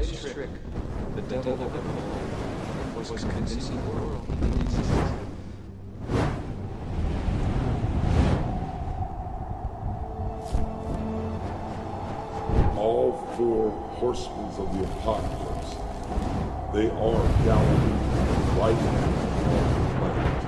greatest trick the devil ever pulled was convincing the world he didn't exist. All four horsemen of the apocalypse, they are Galilee, light and planet.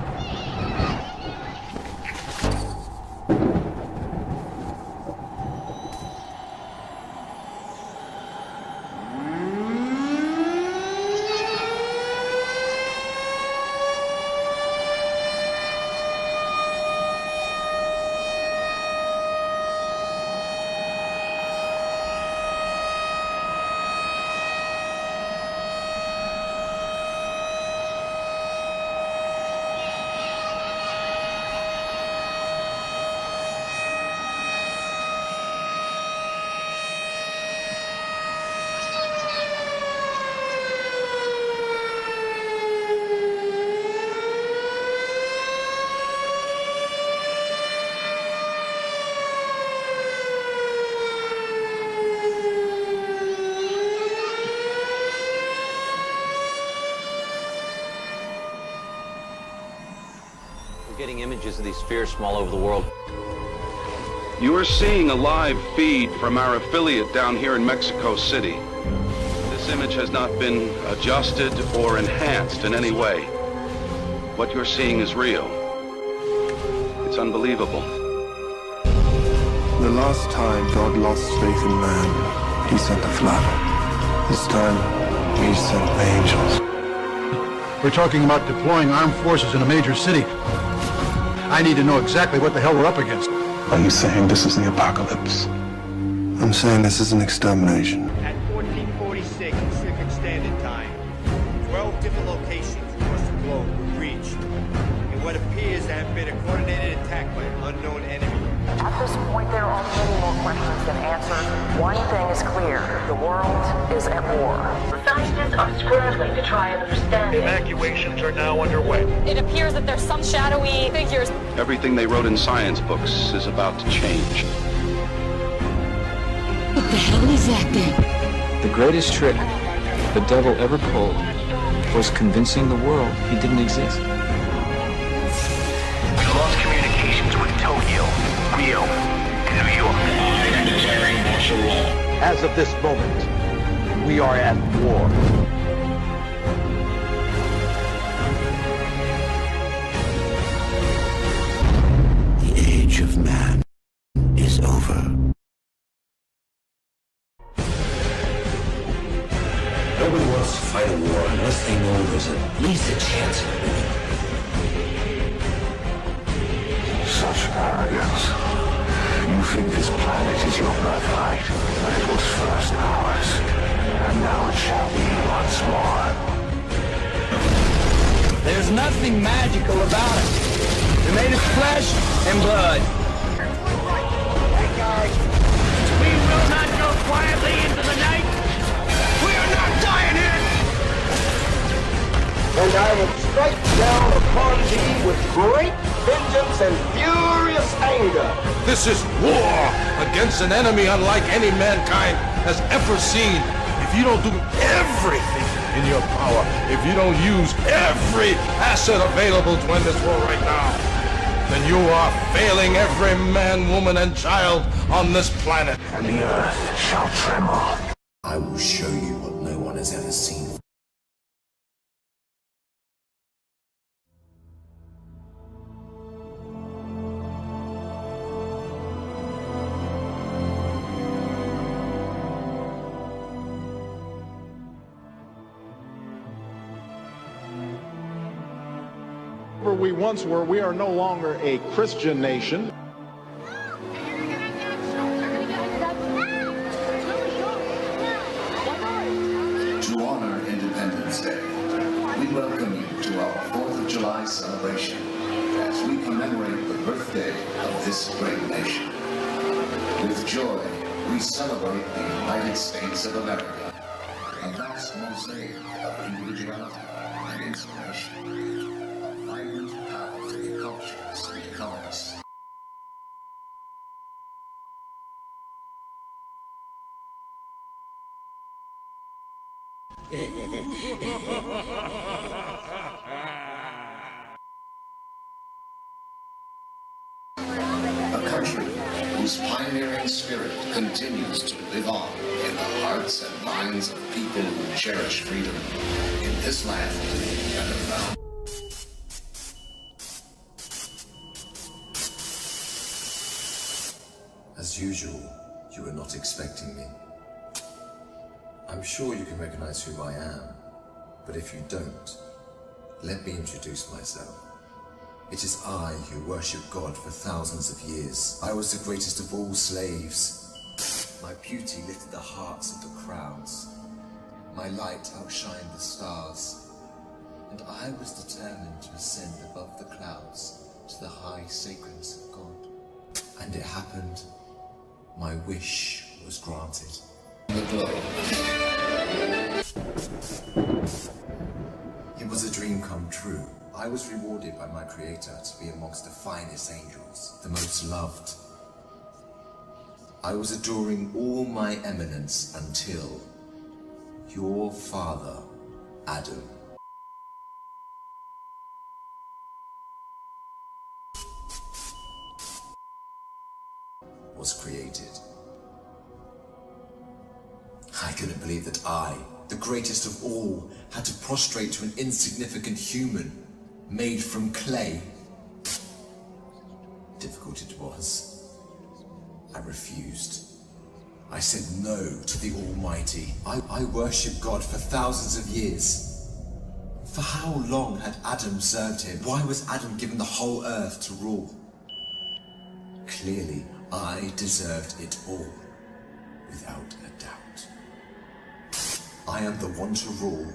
Getting images of these spheres from all over the world. You are seeing a live feed from our affiliate down here in Mexico City. This image has not been adjusted or enhanced in any way. What you're seeing is real. It's unbelievable. The last time God lost faith in man, he sent a flood. This time, he sent angels. We're talking about deploying armed forces in a major city. I need to know exactly what the hell we're up against. Are you saying this is the apocalypse? I'm saying this is an extermination. At 1446 Pacific Standard Time, 12 different locations across the globe were reached in what appears to have been a coordinated attack by an unknown enemy. At this point, there are many more questions than answers. One thing is clear. The world is at war. Scientists are scrambling to try and understand it. Evacuations are now underway. It appears that there's some shadowy figures. Everything they wrote in science books is about to change. What the hell is that thing? The greatest trick the devil ever pulled was convincing the world he didn't exist. We lost communications with Tokyo, Rio, and New York. I am declaring martial law. As of this moment, we are at war. The age of man is over. Nobody wants to fight a war unless they know there's at least a chance of winning. Such arrogance. You think this planet is your birthright, but it was first ours, and now it shall be once more. There's nothing magical about it. It made of flesh and blood. Hey guys, we will not go quietly into the night. We are not dying here. And I will strike down upon thee with great vengeance and furious anger. This is war against an enemy unlike any mankind has ever seen. If you don't do everything in your power, if you don't use every asset available to end this war right now, then you are failing every man, woman, and child on this planet. And the earth shall tremble. I will show you what no one has ever seen. Where we once were, we are no longer a Christian nation. To honor Independence Day, we welcome you to our 4th of July celebration as we commemorate the birthday of this great nation. With joy, we celebrate the United States of America, a vast mosaic of individuality and inspiration, a vibrant, powerful cultures and colors. A country whose pioneering spirit continues to live on in the hearts and minds of people who cherish freedom in this land and around. As usual, you were not expecting me. I'm sure you can recognize who I am, but if you don't, let me introduce myself. It is I who worship God for thousands of years. I was the greatest of all slaves. My beauty lifted the hearts of the crowds. My light outshined the stars. And I was determined to ascend above the clouds to the high sacredness of God. And it happened. My wish was granted. The globe. It was a dream come true. I was rewarded by my Creator to be amongst the finest angels, the most loved. I was adoring all my eminence until your father, Adam. Was created. I couldn't believe that I, the greatest of all, had to prostrate to an insignificant human made from clay. Difficult it was. I refused. I said no to the Almighty. I worshipped God for thousands of years. For how long had Adam served him? Why was Adam given the whole earth to rule? Clearly, I deserved it all, without a doubt. I am the one to rule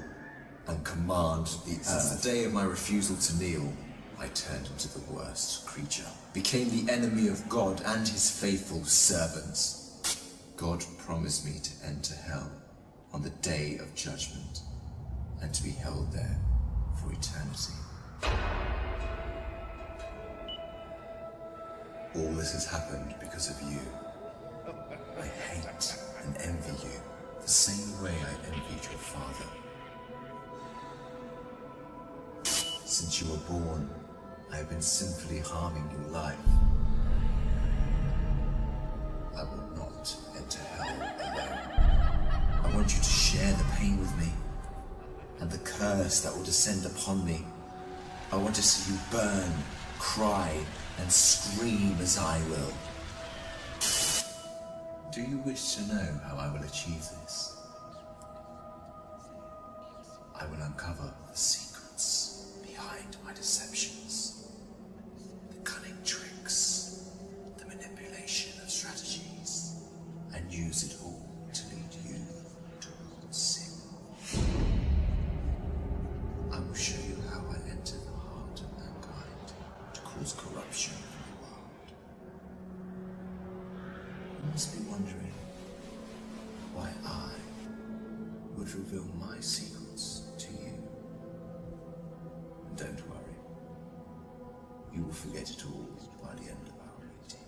and command the earth. Since the day of my refusal to kneel, I turned into the worst creature, became the enemy of God and his faithful servants. God promised me to enter hell on the day of judgment and to be held there for eternity. All this has happened because of you. I hate and envy you the same way I envied your father. Since you were born, I have been sinfully harming your life. I will not enter hell alone. I want you to share the pain with me, and the curse that will descend upon me. I want to see you burn, cry, and scream as I will. Do you wish to know how I will achieve this? I will uncover the secrets behind my deceptions, the cunning tricks, the manipulation of strategies, and use it all to lead you towards sin. I will show you how I enter the heart of mankind to cause corruption in the world. You must be wondering why I would reveal my secrets to you. Don't worry. You will forget it all by the end of our meeting.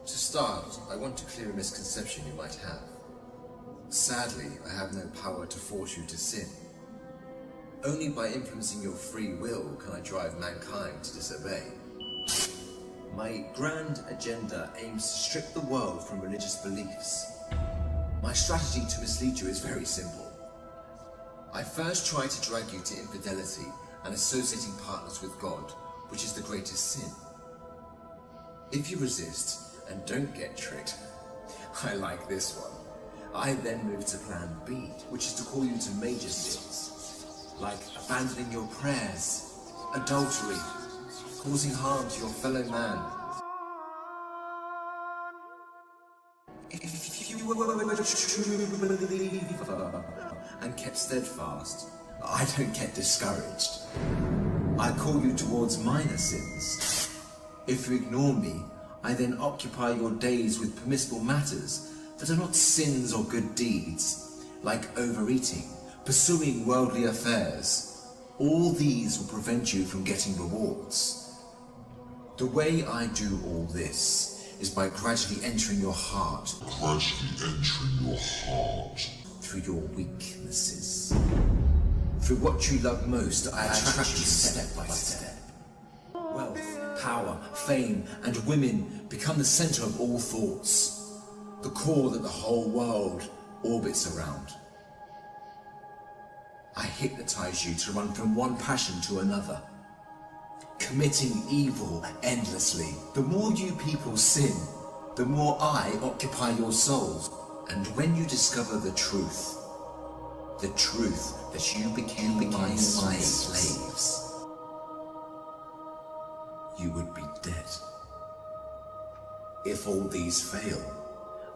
To start, I want to clear a misconception you might have. Sadly, I have no power to force you to sin. Only by influencing your free will can I drive mankind to disobey. My grand agenda aims to strip the world from religious beliefs. My strategy to mislead you is very simple. I first try to drag you to infidelity and associating partners with God, which is the greatest sin. If you resist and don't get tricked, I like this one. I then move to plan B, which is to call you to major sins, like abandoning your prayers, adultery, causing harm to your fellow man. If you were and kept steadfast, I don't get discouraged. I call you towards minor sins. If you ignore me, I then occupy your days with permissible matters that are not sins or good deeds, like overeating, pursuing worldly affairs. All these will prevent you from getting rewards. The way I do all this is by gradually entering your heart. Through your weaknesses. Through what you love most, I attract you step by step. Wealth, power, fame, and women become the center of all thoughts. The core that the whole world orbits around. I hypnotize you to run from one passion to another, committing evil endlessly. The more you people sin, the more I occupy your souls. And when you discover the truth that you became my slaves, you would be dead. If all these fail,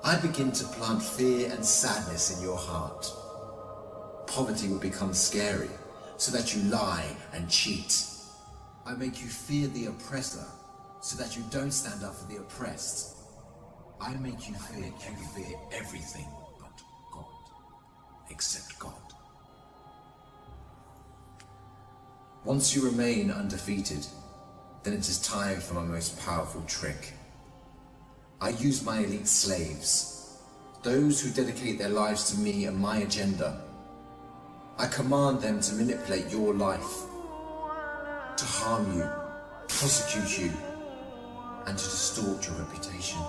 I begin to plant fear and sadness in your heart. Poverty will become scary, so that you lie and cheat. I make you fear the oppressor, so that you don't stand up for the oppressed. I make you fear everything but God, except God. Once you remain undefeated, then it is time for my most powerful trick. I use my elite slaves, those who dedicate their lives to me and my agenda. I command them to manipulate your life, to harm you, prosecute you, and to distort your reputation.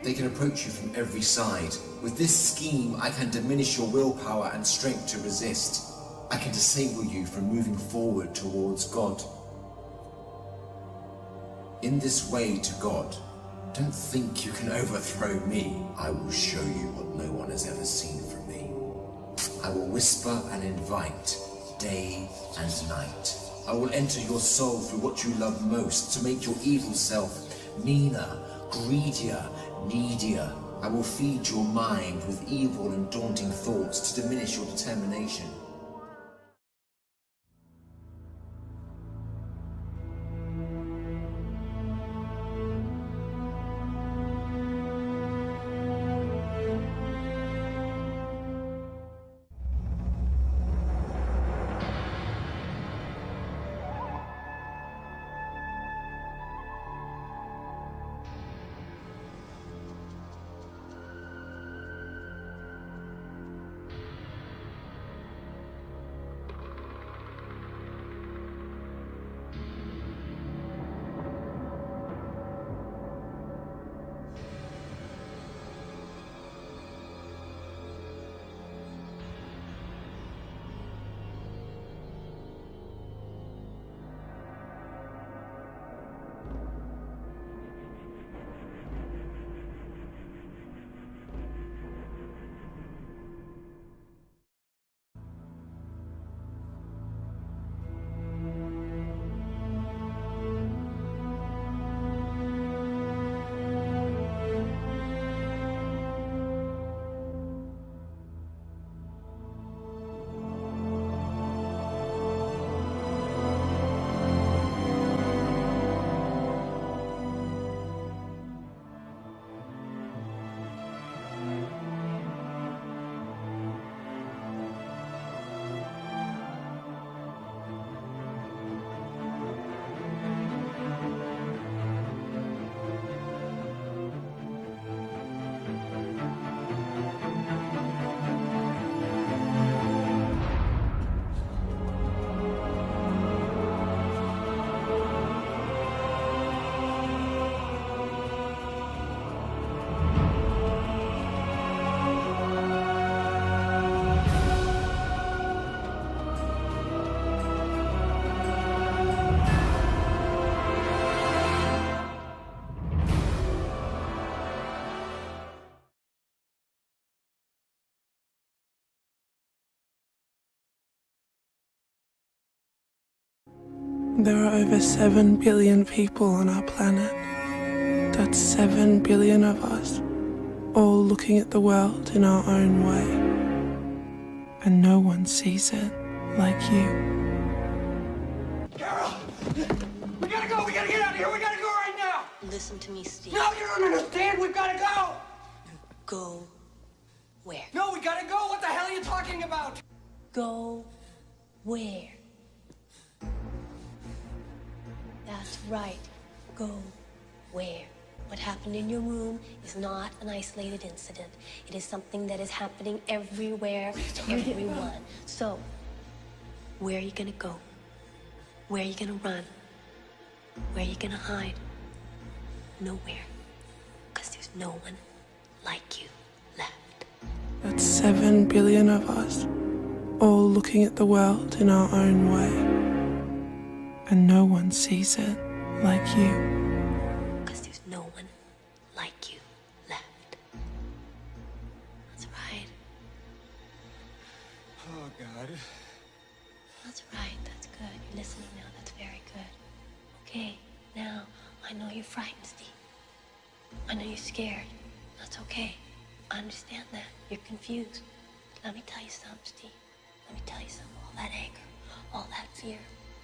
They can approach you from every side. With this scheme, I can diminish your willpower and strength to resist. I can disable you from moving forward towards God. In this way to God, don't think you can overthrow me. I will show you what no one has ever seen from me. I will whisper and invite, day and night. I will enter your soul through what you love most to make your evil self meaner, greedier, needier. I will feed your mind with evil and daunting thoughts to diminish your determination. There are over 7 billion people on our planet. That's 7 billion of us, all looking at the world in our own way. And no one sees it like you. Carol! We gotta go! We gotta get out of here! We gotta go right now! Listen to me, Steve. No, you don't understand! We've gotta go! Go Where? No, we gotta go! What the hell are you talking about? Go where? That's right. Go where? What happened in your room is not an isolated incident. It is something that is happening everywhere to everyone. So, where are you gonna go? Where are you gonna run? Where are you gonna hide? Nowhere. Because there's no one like you left. That's 7 billion of us, all looking at the world in our own way. And no one sees it like you. Because there's no one like you left. That's right. Oh, God. That's right. That's good. You're listening now. That's very good. Okay, now, I know you're frightened, Steve. I know you're scared. That's okay. I understand that. You're confused. But let me tell you something, Steve. Let me tell you something. All that anger, all that fear,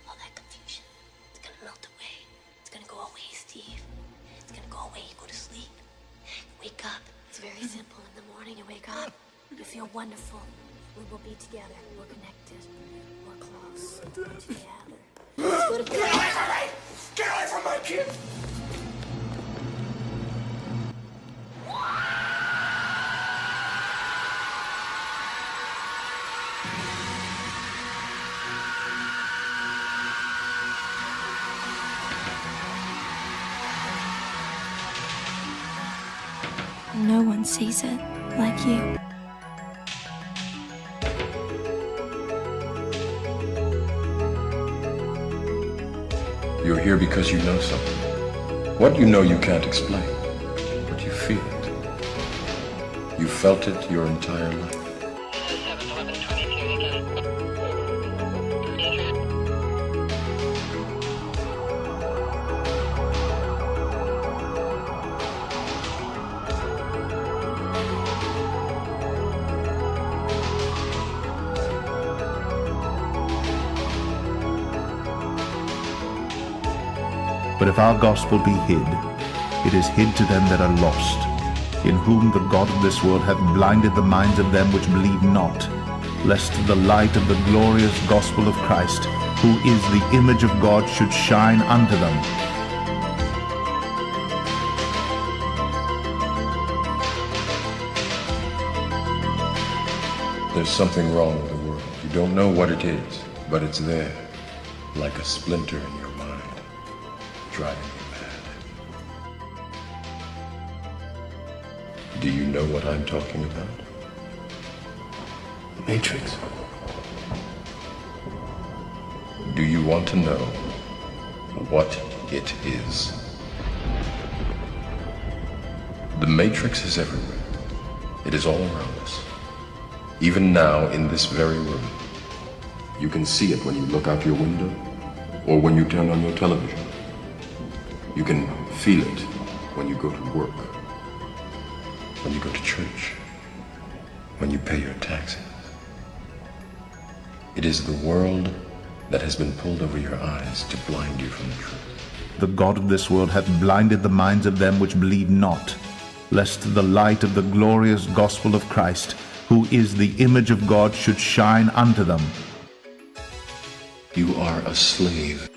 all that confusion, it's gonna melt away. It's gonna go away, Steve. It's gonna go away. You go to sleep. You wake up. It's very simple. In the morning, you wake up. You feel wonderful. We will be together. We're connected. We're close. We're together. Let's go to bed. Get away from me! Get away from my kid! No one sees it like you. You're here because you know something. What you know you can't explain, but you feel it. You felt it your entire life. But if our gospel be hid, it is hid to them that are lost, in whom the God of this world hath blinded the minds of them which believe not, lest the light of the glorious gospel of Christ, who is the image of God, should shine unto them. There's something wrong with the world. You don't know what it is, but it's there, like a splinter in your mind, driving you mad. Do you know what I'm talking about? The Matrix. Do you want to know what it is? The Matrix is everywhere. It is all around us. Even now, in this very room. You can see it when you look out your window or when you turn on your television. You can feel it when you go to work, when you go to church, when you pay your taxes. It is the world that has been pulled over your eyes to blind you from the truth. The God of this world hath blinded the minds of them which believe not, lest the light of the glorious gospel of Christ, who is the image of God, should shine unto them. You are a slave.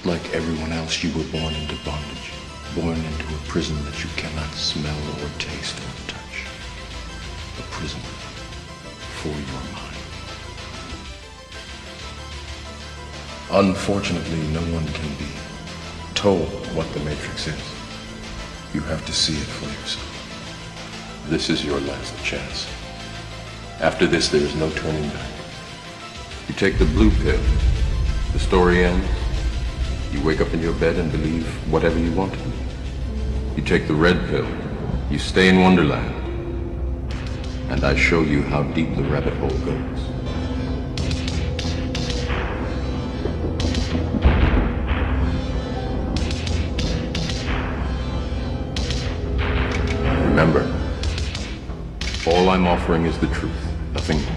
Like everyone else, you were born into bondage, born into a prison that you cannot smell or taste or touch. A prison for your mind. Unfortunately, no one can be told what the Matrix is. You have to see it for yourself. This is your last chance. After this, there is no turning back. You take the blue pill, the story ends. You wake up in your bed and believe whatever you want to believe. You take the red pill, you stay in Wonderland, and I show you how deep the rabbit hole goes. Remember, all I'm offering is the truth, nothing more.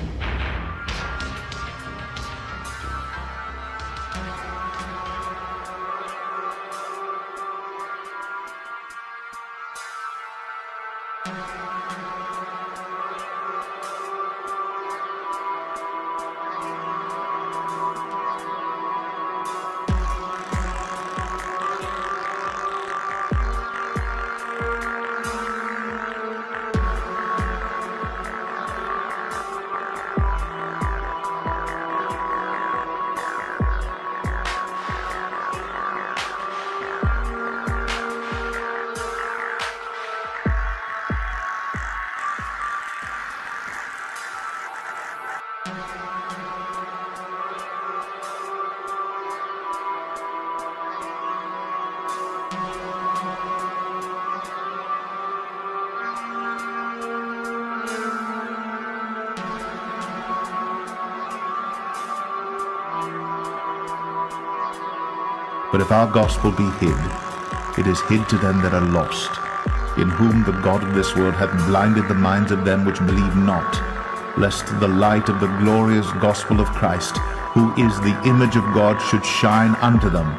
But if our gospel be hid, it is hid to them that are lost, in whom the God of this world hath blinded the minds of them which believe not, lest the light of the glorious gospel of Christ, who is the image of God, should shine unto them.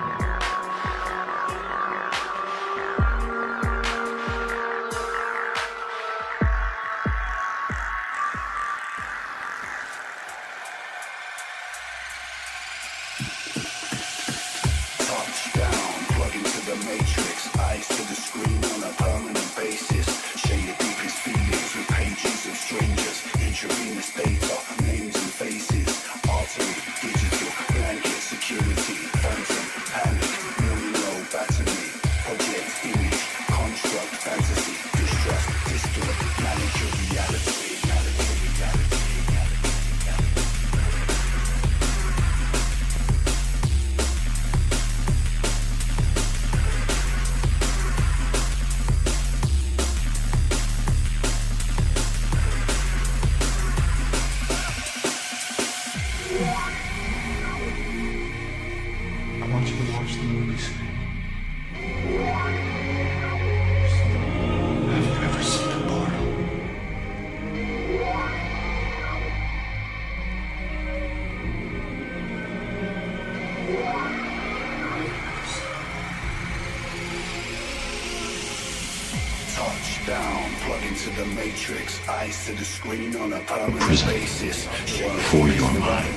For your mind.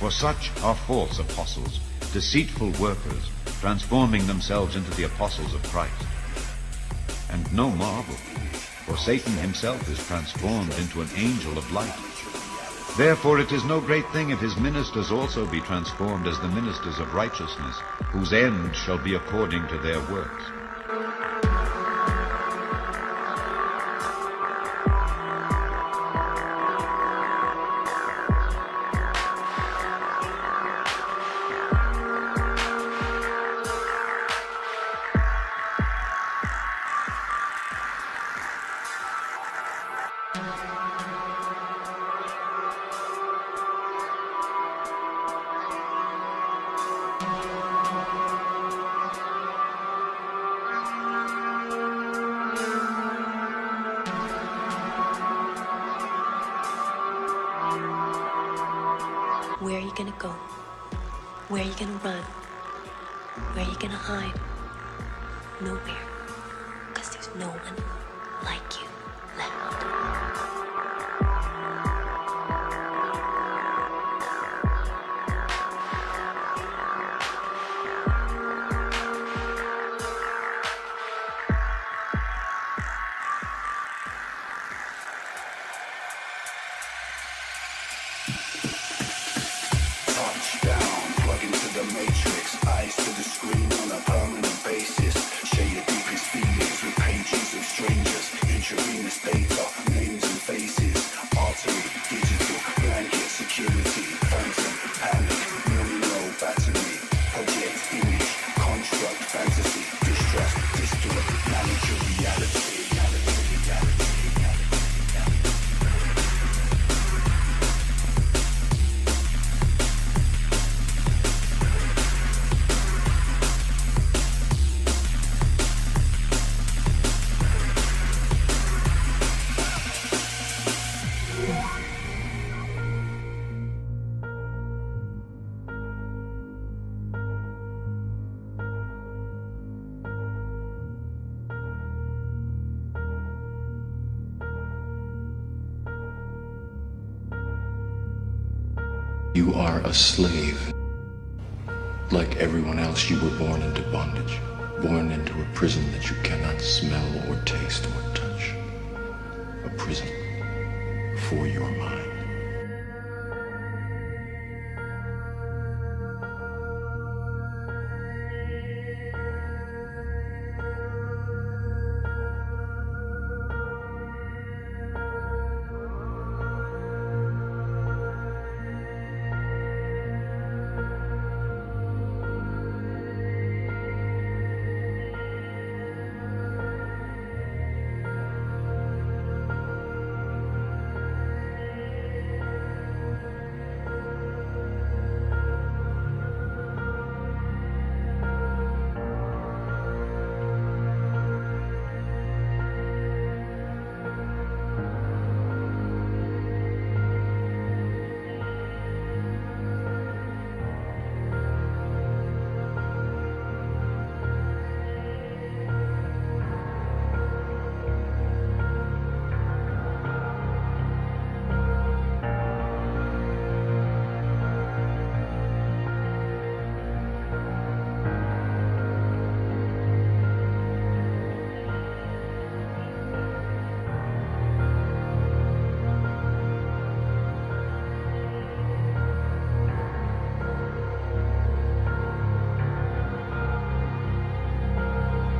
For such are false apostles, deceitful workers, transforming themselves into the apostles of Christ. And no marvel, for Satan himself is transformed into an angel of light. Therefore it is no great thing if his ministers also be transformed as the ministers of righteousness, whose end shall be according to their works. Where are you gonna go? Where are you gonna run? Where are you gonna hide? Nowhere. Because there's no one like you left. You are a slave. Like everyone else, you were born into bondage. born into a prison that you cannot smell or taste or touch. A prison for your mind.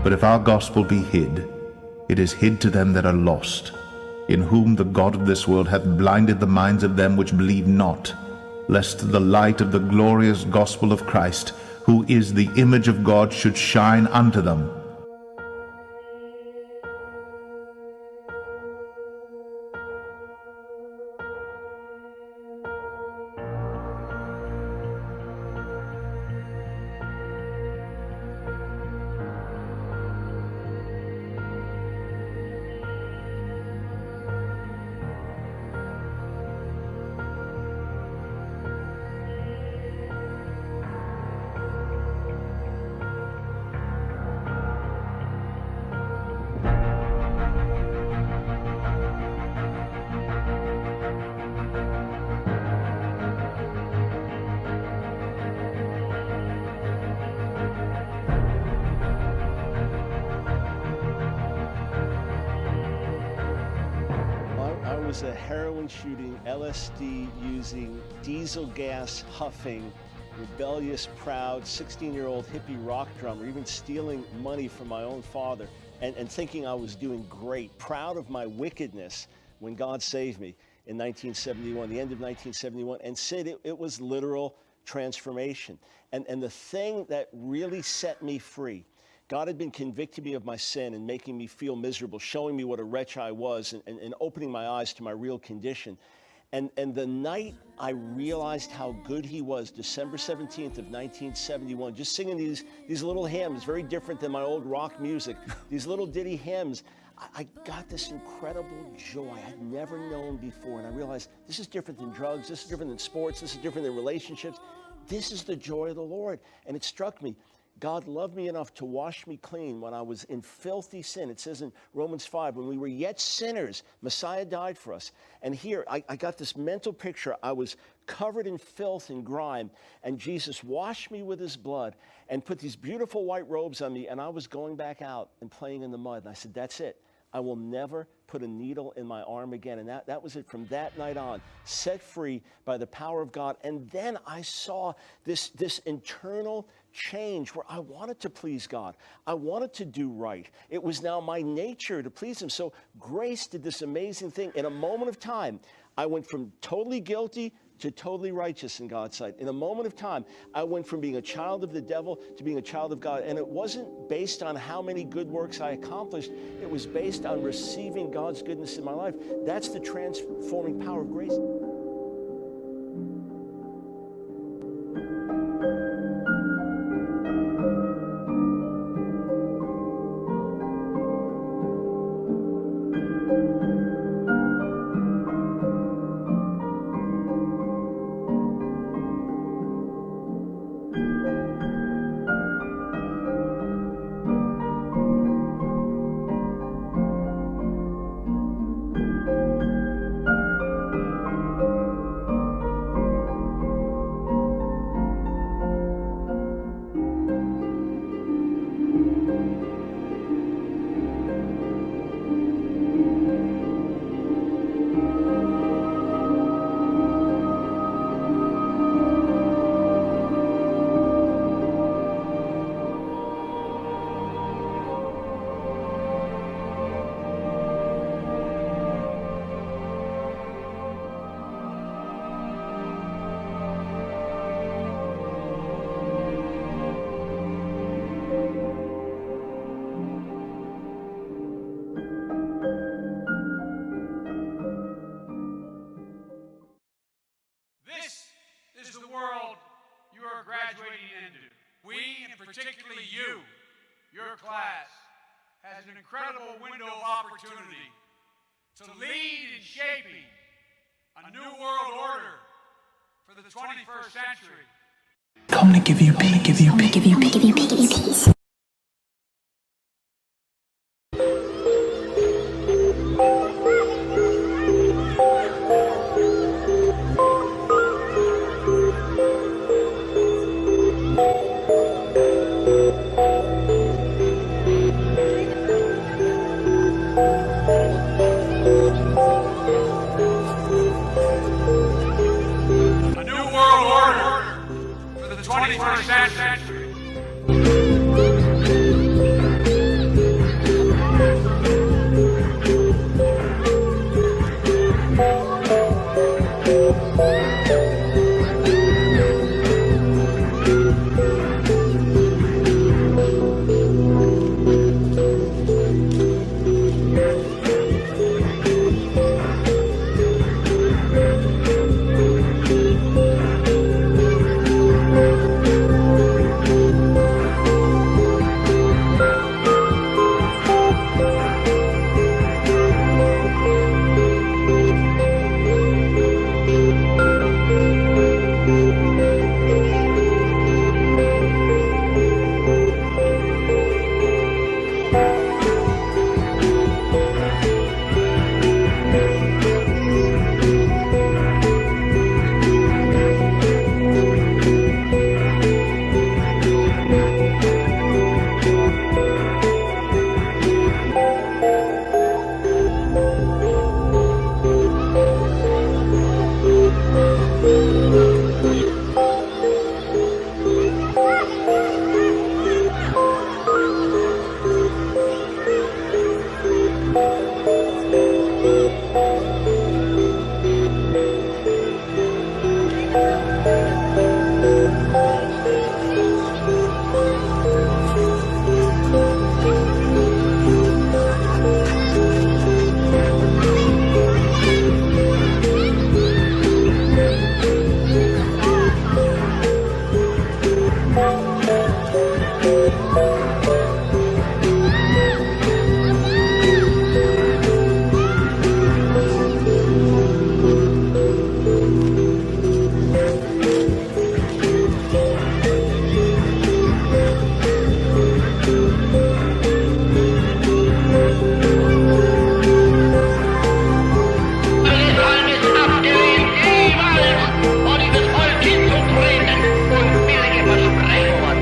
But if our gospel be hid, it is hid to them that are lost, in whom the God of this world hath blinded the minds of them which believe not, lest the light of the glorious gospel of Christ, who is the image of God, should shine unto them. was a heroin shooting, LSD using, diesel gas huffing, rebellious, proud, 16-year-old hippie rock drummer, even stealing money from my own father and thinking I was doing great, proud of my wickedness when God saved me in 1971, the end of 1971, and said it was literal transformation. And the thing that really set me free, God had been convicting me of my sin and making me feel miserable, showing me what a wretch I was and opening my eyes to my real condition. And the night I realized how good he was, December 17th of 1971, just singing these little hymns, very different than my old rock music, these little ditty hymns, I got this incredible joy I'd never known before. And I realized this is different than drugs, this is different than sports, this is different than relationships. This is the joy of the Lord. And it struck me, God loved me enough to wash me clean when I was in filthy sin. It says in Romans 5, when we were yet sinners, Messiah died for us. And here, I got this mental picture. I was covered in filth and grime, and Jesus washed me with his blood and put these beautiful white robes on me, and I was going back out and playing in the mud. And I said, that's it. I will never put a needle in my arm again. And that was it from that night on, set free by the power of God. And then I saw this internal change where I wanted to please God. I wanted to do right. It was now my nature to please him. So grace did this amazing thing. In a moment of time, I went from totally guilty to totally righteous in God's sight. In a moment of time, I went from being a child of the devil to being a child of God. And it wasn't based on how many good works I accomplished. It was based on receiving God's goodness in my life. That's the transforming power of grace. particularly you, your class, has an incredible window of opportunity to lead in shaping a new world order for the 21st century. Come to give you peace, give you peace, give you peace, give you peace. A new world order for the 21st century. Und billige Versprechungen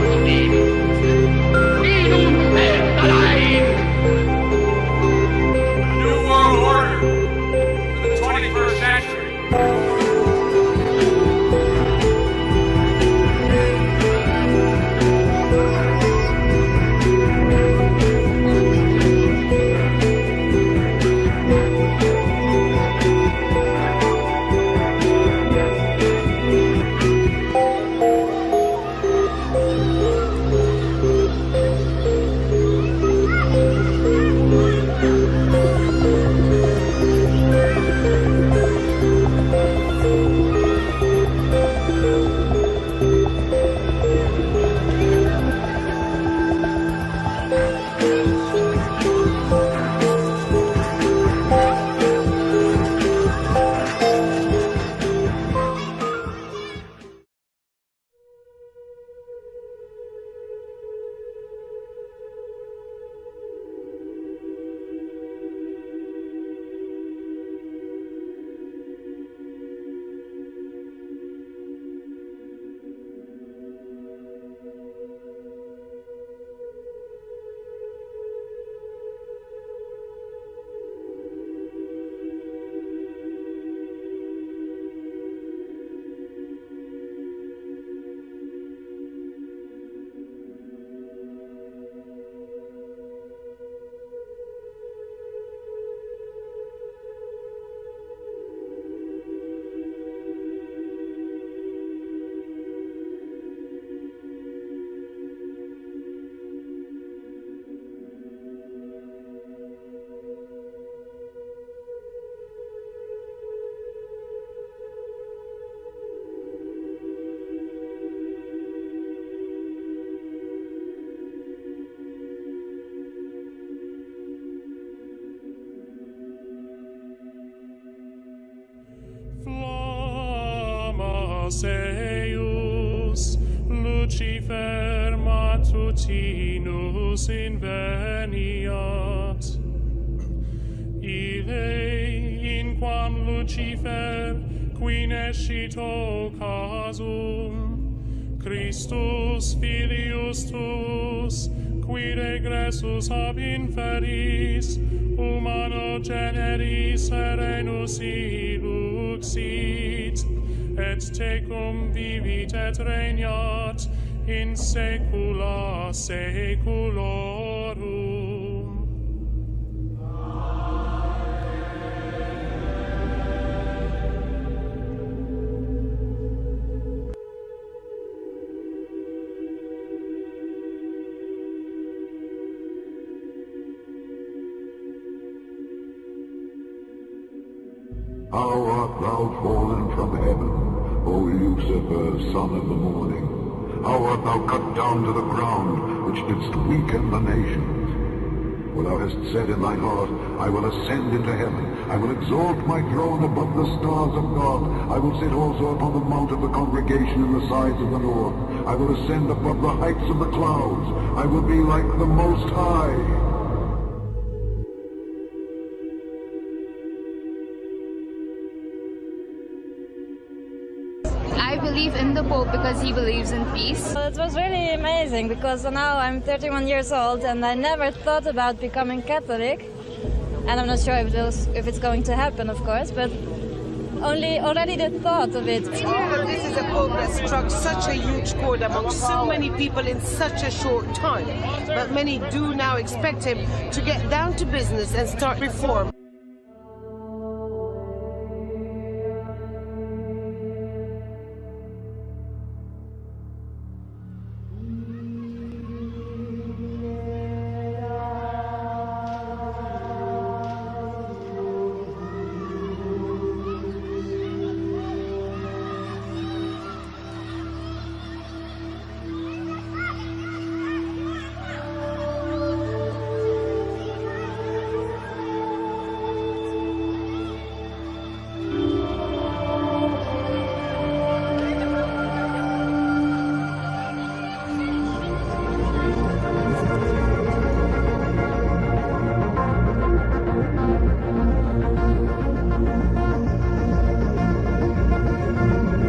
malutinus inveniat. Ille in quam Lucifer qui nescito casum, Christus filius tuus, qui regressus ab inferis, humano generis serenus iluxit, et tecum vivit et regnat in saecula saeculorum. How art thou fallen from heaven, O Lucifer, son of the morning? How art thou cut down to the ground, which didst weaken the nations? For thou hast said in thine heart, I will ascend into heaven, I will exalt my throne above the stars of God, I will sit also upon the mount of the congregation in the sides of the north, I will ascend above the heights of the clouds, I will be like the Most High. I believe in the Pope because he believes in peace. It was really amazing because now I'm 31 years old and I never thought about becoming Catholic. And I'm not sure if it's going to happen, of course, but already the thought of it. This is a Pope that struck such a huge chord among so many people in such a short time. But many do now expect him to get down to business and start reform.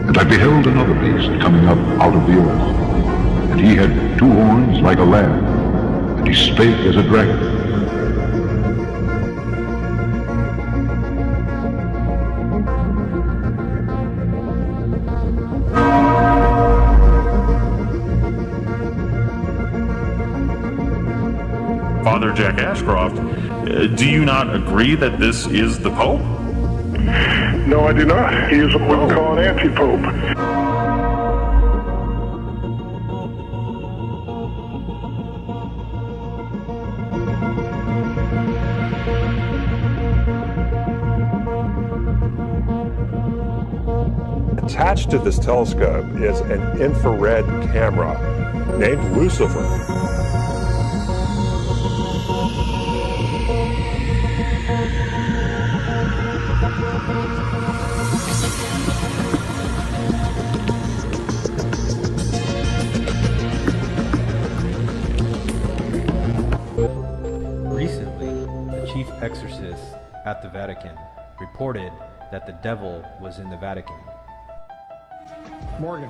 And I beheld another beast coming up out of the earth, and he had 2 horns like a lamb, and he spake as a dragon. Father Jack Ashcroft, do you not agree that this is the Pope? No, I do not. He is what we call an anti-pope. Attached to this telescope is an infrared camera named Lucifer. Recently, the chief exorcist at the Vatican reported that the devil was in the Vatican. Morgan.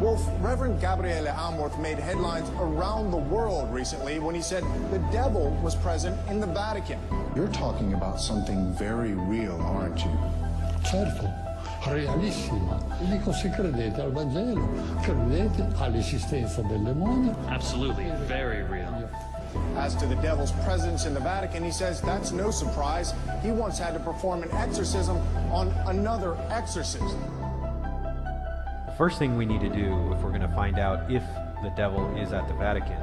Wolf, Reverend Gabriele Amorth made headlines around the world recently when he said the devil was present in the Vatican. You're talking about something very real, aren't you? Certo, realissima. Dico, se credete al Vangelo, credete all'esistenza del demonio. Absolutely, very real. As to the devil's presence in the Vatican, he says that's no surprise. He once had to perform an exorcism on another exorcist. The first thing we need to do if we're going to find out if the devil is at the Vatican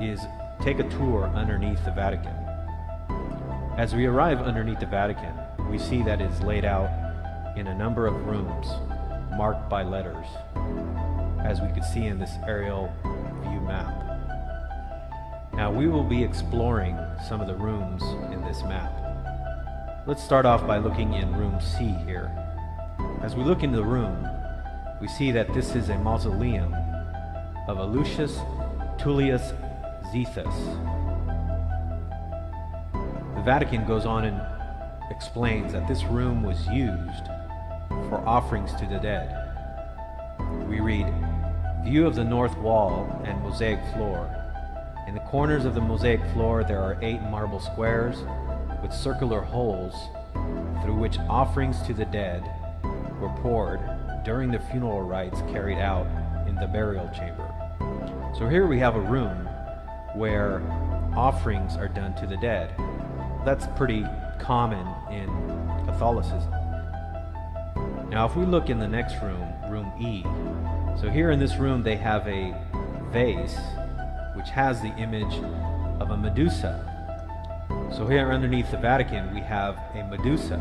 is take a tour underneath the Vatican. As we arrive underneath the Vatican, we see that it's laid out in a number of rooms marked by letters, as we could see in this aerial view map. Now we will be exploring some of the rooms in this map. Let's start off by looking in room C here. As we look into the room, we see that this is a mausoleum of a Lucius Tertullius Zethus. The Vatican goes on and explains that this room was used for offerings to the dead. We read, "View of the north wall and mosaic floor. In the corners of the mosaic floor there are 8 marble squares with circular holes through which offerings to the dead were poured during the funeral rites carried out in the burial chamber." So here we have a room where offerings are done to the dead. That's pretty common in Catholicism. Now if we look in the next room, room E, so here in this room they have a vase which has the image of a Medusa. So here underneath the Vatican we have a Medusa.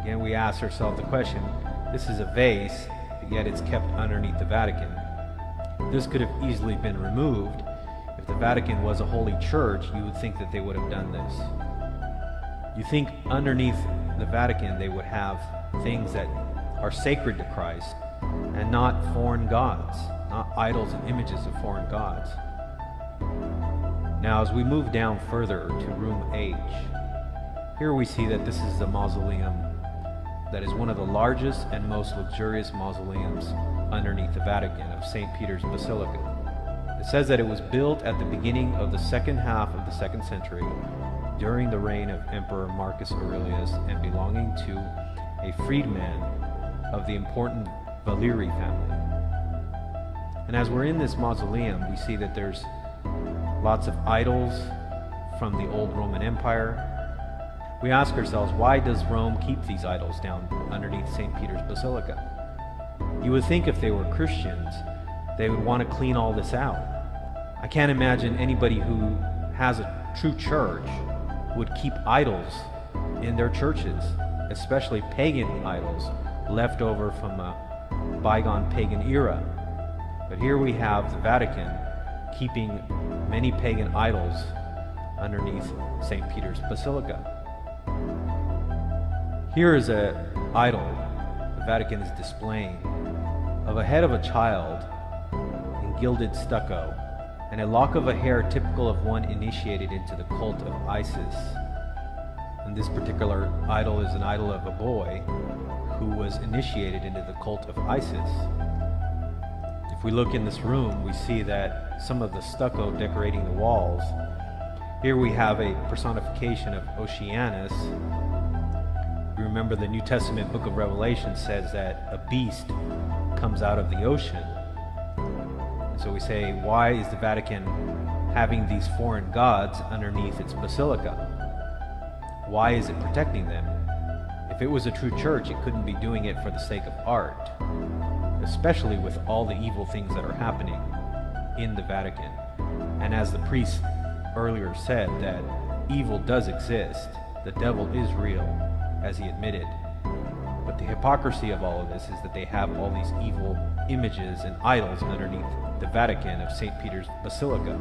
Again, we ask ourselves the question, this is a vase, yet it's kept underneath the Vatican. This could have easily been removed. If the Vatican was a holy church, you would think that they would have done this. You think underneath the Vatican they would have things that are sacred to Christ and not foreign gods, not idols and images of foreign gods. Now as we move down further to room H, here we see that this is a mausoleum that is one of the largest and most luxurious mausoleums underneath the Vatican of St. Peter's Basilica. It says that it was built at the beginning of the second half of the 2nd century during the reign of Emperor Marcus Aurelius and belonging to a freedman of the important Valeri family. And as we're in this mausoleum, we see that there's lots of idols from the old Roman Empire. We ask ourselves, why does Rome keep these idols down underneath St. Peter's Basilica? You would think if they were Christians, they would want to clean all this out. I can't imagine anybody who has a true church would keep idols in their churches, especially pagan idols left over from a bygone pagan era. But here we have the Vatican keeping many pagan idols underneath St. Peter's Basilica. Here is an idol the Vatican is displaying of a head of a child in gilded stucco and a lock of a hair typical of one initiated into the cult of Isis. And this particular idol is an idol of a boy who was initiated into the cult of Isis. If we look in this room, we see that some of the stucco decorating the walls. Here we have a personification of Oceanus. We remember the New Testament book of Revelation says that a beast comes out of the ocean. And so we say, why is the Vatican having these foreign gods underneath its basilica? Why is it protecting them? If it was a true church, it couldn't be doing it for the sake of art, especially with all the evil things that are happening in the Vatican. And as the priest earlier said, that evil does exist, the devil is real, as he admitted. But the hypocrisy of all of this is that they have all these evil images and idols underneath the Vatican of St. Peter's Basilica.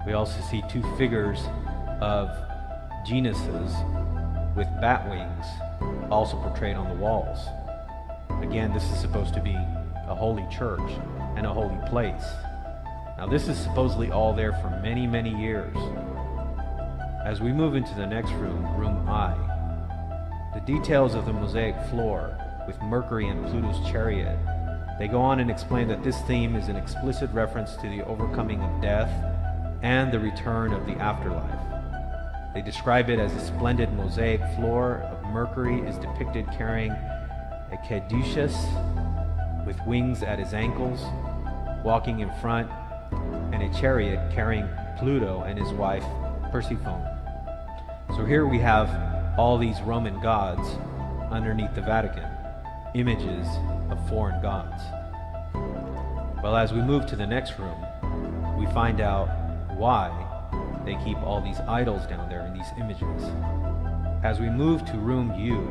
We also see 2 figures of genuses with bat wings also portrayed on the walls. Again, this is supposed to be a holy church and a holy place. Now this is supposedly all there for many, many years. As we move into the next room, room I, the details of the mosaic floor with Mercury and Pluto's chariot, they go on and explain that this theme is an explicit reference to the overcoming of death and the return of the afterlife. They describe it as a splendid mosaic floor of Mercury is depicted carrying a caduceus with wings at his ankles, walking in front, and a chariot carrying Pluto and his wife Persephone. So here we have all these Roman gods underneath the Vatican, images of foreign gods. Well, as we move to the next room, we find out why they keep all these idols down there in these images. As we move to room U,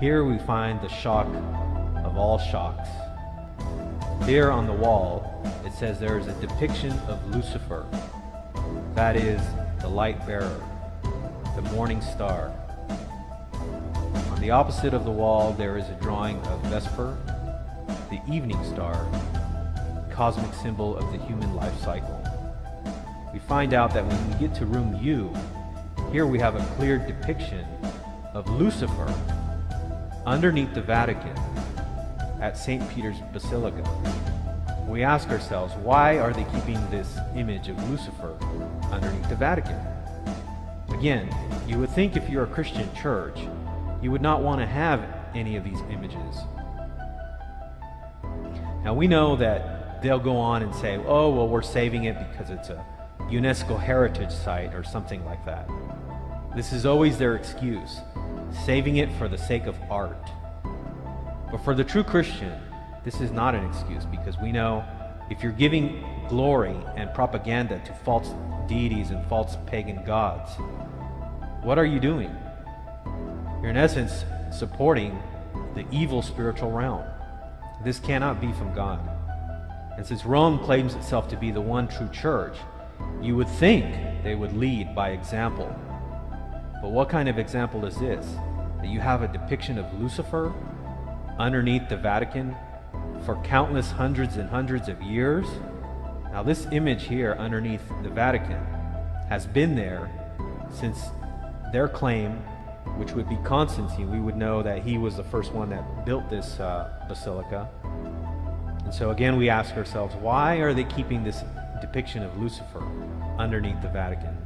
here we find the shock of all shocks. Here on the wall, it says there is a depiction of Lucifer, that is, the light bearer, the morning star. On the opposite of the wall, there is a drawing of Vesper, the evening star, cosmic symbol of the human life cycle. We find out that when we get to room U, here we have a clear depiction of Lucifer underneath the Vatican at St. Peter's Basilica. We ask ourselves, why are they keeping this image of Lucifer underneath the Vatican? Again, you would think if you're a Christian church, you would not want to have any of these images. Now we know that they'll go on and say, oh, well, we're saving it because it's a UNESCO heritage site or something like that. This is always their excuse, saving it for the sake of art. But for the true Christian, this is not an excuse, because we know if you're giving glory and propaganda to false deities and false pagan gods, what are you doing? You're in essence supporting the evil spiritual realm. This cannot be from God. And since Rome claims itself to be the one true church, you would think they would lead by example. But what kind of example is this? That you have a depiction of Lucifer underneath the Vatican for countless hundreds and hundreds of years? Now this image here underneath the Vatican has been there since their claim, which would be Constantine. We would know that he was the first one that built this basilica. And so again we ask ourselves, why are they keeping this depiction of Lucifer underneath the Vatican?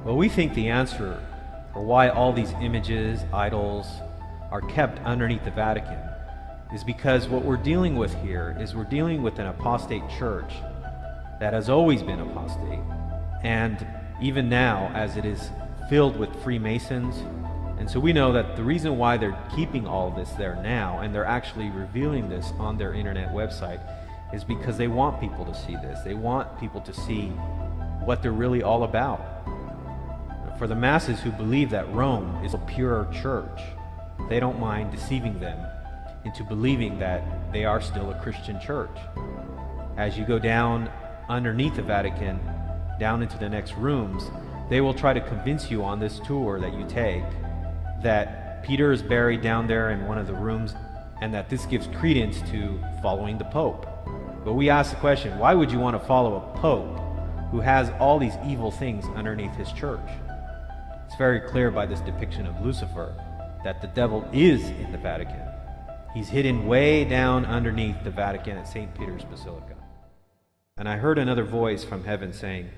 Well, we think the answer for why all these images, idols, are kept underneath the Vatican is because what we're dealing with here is we're dealing with an apostate church that has always been apostate, and even now as it is filled with Freemasons. And so we know that the reason why they're keeping all of this there now, and they're actually revealing this on their internet website, is because they want people to see this. They want people to see what they're really all about. For the masses who believe that Rome is a pure church, they don't mind deceiving them into believing that they are still a Christian church. As you go down underneath the Vatican, down into the next rooms, they will try to convince you on this tour that you take that Peter is buried down there in one of the rooms, and that this gives credence to following the Pope. But we ask the question, why would you want to follow a Pope who has all these evil things underneath his church? It's very clear by this depiction of Lucifer that the devil is in the Vatican. He's hidden way down underneath the Vatican at St. Peter's Basilica. And I heard another voice from heaven saying,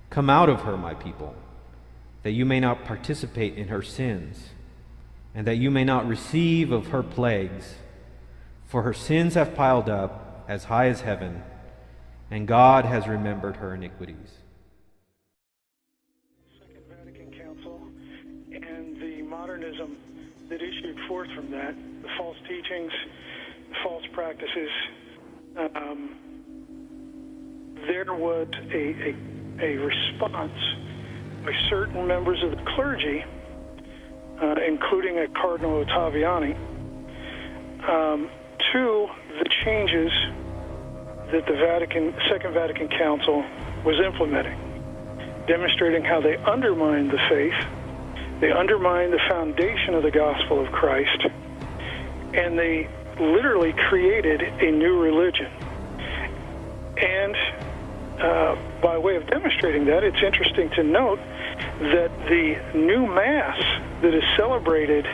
"Come out of her, my people, that you may not participate in her sins, and that you may not receive of her plagues. For her sins have piled up as high as heaven, and God has remembered her iniquities." Second Vatican Council and the modernism that issued forth from that, the false teachings, the false practices, there was a response by certain members of the clergy, including a Cardinal Ottaviani, to the changes that the Second Vatican Council was implementing, demonstrating how they undermined the faith, they undermined the foundation of the gospel of Christ, and they literally created a new religion. And by way of demonstrating that, it's interesting to note that the new Mass that is celebrated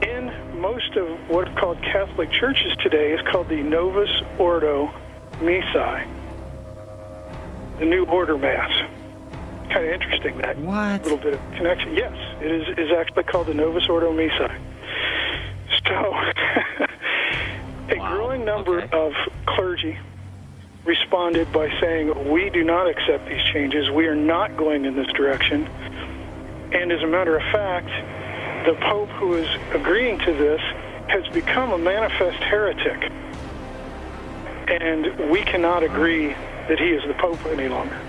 in most of what are called Catholic churches today is called the Novus Ordo Missae, the New Order Mass. Kind of interesting, that little bit of connection. Yes, it is actually called the Novus Ordo Missae. So, a growing number of clergy responded by saying, we do not accept these changes, we are not going in this direction. And as a matter of fact, the Pope who is agreeing to this has become a manifest heretic. And we cannot agree that he is the Pope any longer.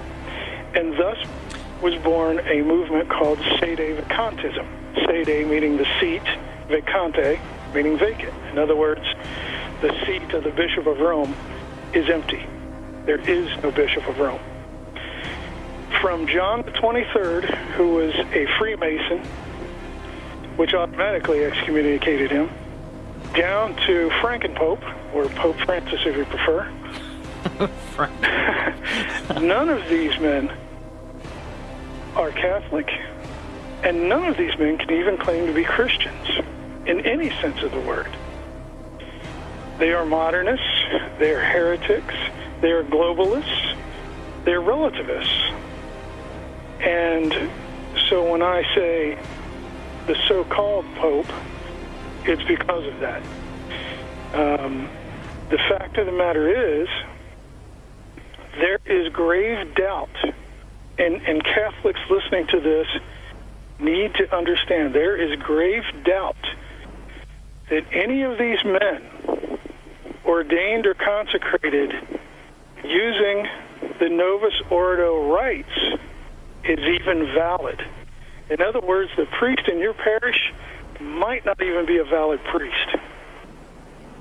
And thus was born a movement called Sede Vacantism. Sede meaning the seat, vacante meaning vacant. In other words, the seat of the Bishop of Rome is empty. There is no Bishop of Rome. From John the 23rd, who was a Freemason, which automatically excommunicated him, down to Frankenpope, or Pope Francis if you prefer. None of these men are Catholic, and none of these men can even claim to be Christians in any sense of the word. They are modernists, they are heretics, they are globalists, they are relativists. And so when I say the so-called Pope, it's because of that. The fact of the matter is, there is grave doubt, and Catholics listening to this need to understand there is grave doubt that any of these men, ordained or consecrated, using the Novus Ordo rites, is even valid. In other words, the priest in your parish might not even be a valid priest.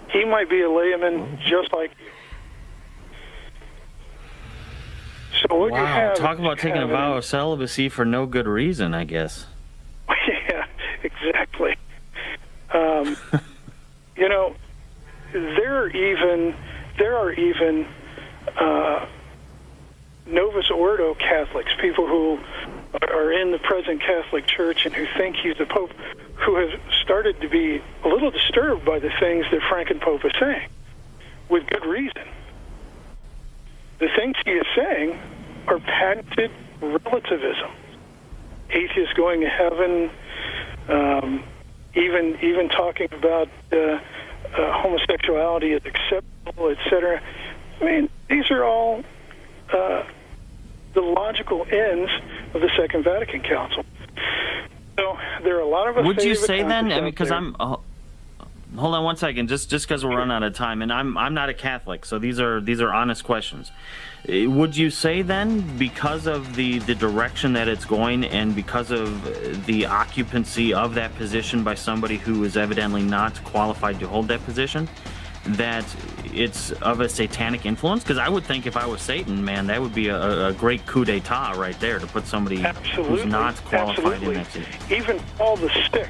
He might be a layman just like you. So what you have, talk about taking a vow of celibacy for no good reason, I guess. Yeah, exactly. You know, there are even Novus Ordo Catholics, people who are in the present Catholic Church and who think he's the Pope, who have started to be a little disturbed by the things that Frankenpope is saying, with good reason. The things he is saying are patented relativism. Atheists going to heaven, even talking about homosexuality is acceptable, etc. I mean, these are all the logical ends of the Second Vatican Council. So there are a lot of us. Would you say then? I mean, because I'm. Hold on one second, just because we're running out of time, and I'm not a Catholic, so these are honest questions. Would you say then, because of the direction that it's going, and because of the occupancy of that position by somebody who is evidently not qualified to hold that position, that it's of a satanic influence? Because I would think if I was Satan, man, that would be a great coup d'etat right there, to put somebody who's not qualified in that position. Even Paul VI,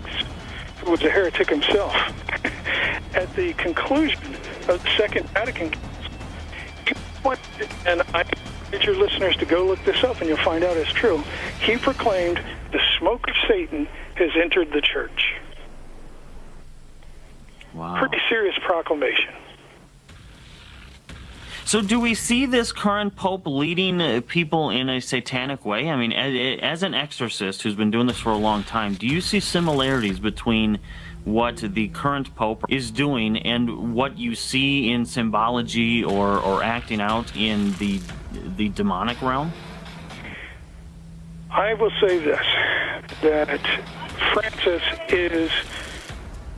who was a heretic himself, at the conclusion of the Second Vatican Council, and I encourage your listeners to go look this up and you'll find out it's true, he proclaimed the smoke of Satan has entered the church. Wow. Pretty serious proclamation. So do we see this current Pope leading people in a satanic way? I mean, as an exorcist who's been doing this for a long time, do you see similarities between what the current Pope is doing and what you see in symbology or acting out in the demonic realm? I will say this, that Francis